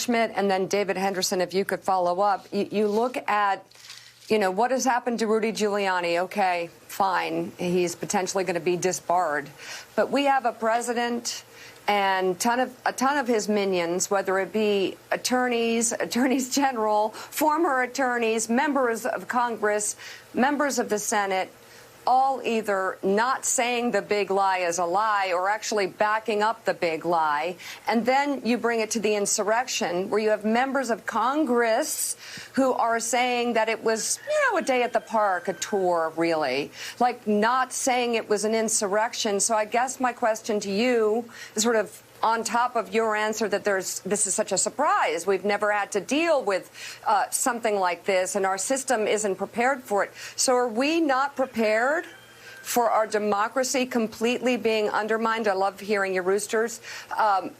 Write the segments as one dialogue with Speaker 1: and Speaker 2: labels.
Speaker 1: Schmidt and then David Henderson, if you could follow up. You look at, what has happened to Rudy Giuliani. Okay, fine. He's potentially going to be disbarred. But we have a president and a ton of his minions, whether it be attorneys general, former attorneys, members of Congress, members of the Senate, all either not saying the big lie is a lie or actually backing up the big lie. And then you bring it to the insurrection, where you have members of Congress who are saying that it was, a day at the park, a tour, really, like not saying it was an insurrection. So I guess my question to you is sort of on top of your answer that this is such a surprise. We've never had to deal with something like this, and our system isn't prepared for it. So are we not prepared for our democracy completely being undermined? I love hearing your roosters.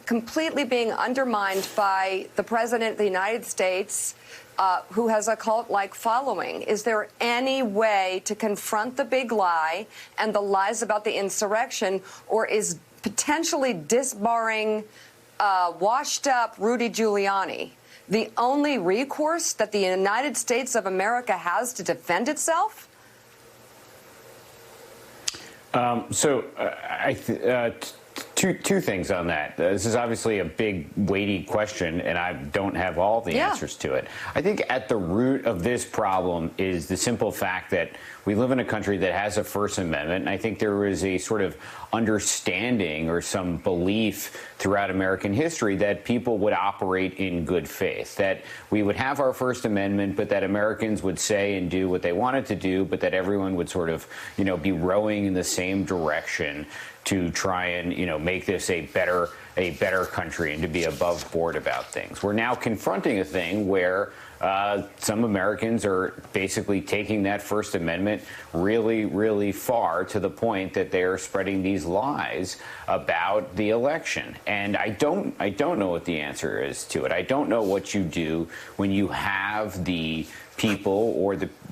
Speaker 1: Completely being undermined by the President of the United States, who has a cult-like following. Is there any way to confront the big lie and the lies about the insurrection, or is potentially disbarring washed-up Rudy Giuliani the only recourse that the United States of America has to defend itself?
Speaker 2: Two things on that. This is obviously a big, weighty question, and I don't have all the answers to it. I think at the root of this problem is the simple fact that we live in a country that has a First Amendment, and I think there is a sort of understanding or some belief throughout American history that people would operate in good faith, that we would have our First Amendment, but that Americans would say and do what they wanted to do, but that everyone would sort of, be rowing in the same direction to try and, make this a better country and to be above board about things. We're now confronting a thing where some Americans are basically taking that First Amendment really, really far, to the point that they are spreading these lies about the election. And I don't know what the answer is to it. I don't know what you do when you have the people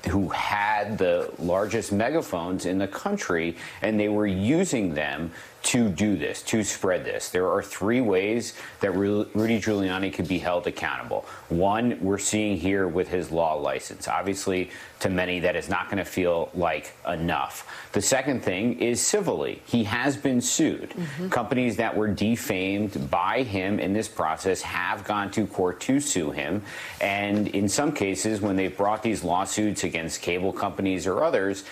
Speaker 2: who had the largest megaphones in the country, and they were using them to do this, to spread this. There are three ways that Rudy Giuliani could be held accountable. One, we're seeing here with his law license. Obviously, to many, that is not going to feel like enough. The second thing is civilly. He has been sued. Companies that were defamed by him in this process have gone to court to sue him. And in some cases, when they've brought these lawsuits against cable companies or others,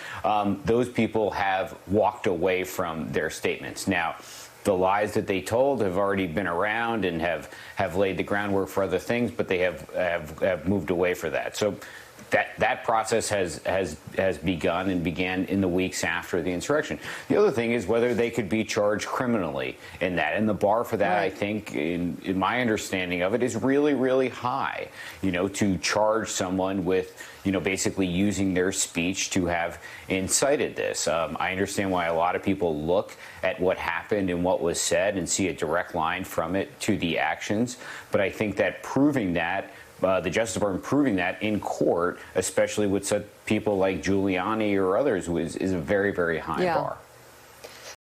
Speaker 2: those people have walked away from their statements. Now, the lies that they told have already been around and have laid the groundwork for other things, but they have moved away from that. So that process has begun and began in the weeks after the insurrection. The other thing is whether they could be charged criminally in that. And the bar for that, I think, in my understanding of it, is really, really high, to charge someone with, basically using their speech to have incited this. I understand why a lot of people look at what happened and what was said and see a direct line from it to the actions. But I think that proving that, the Justice Department proving that in court, especially with such people like Giuliani or others, is a very, very high bar.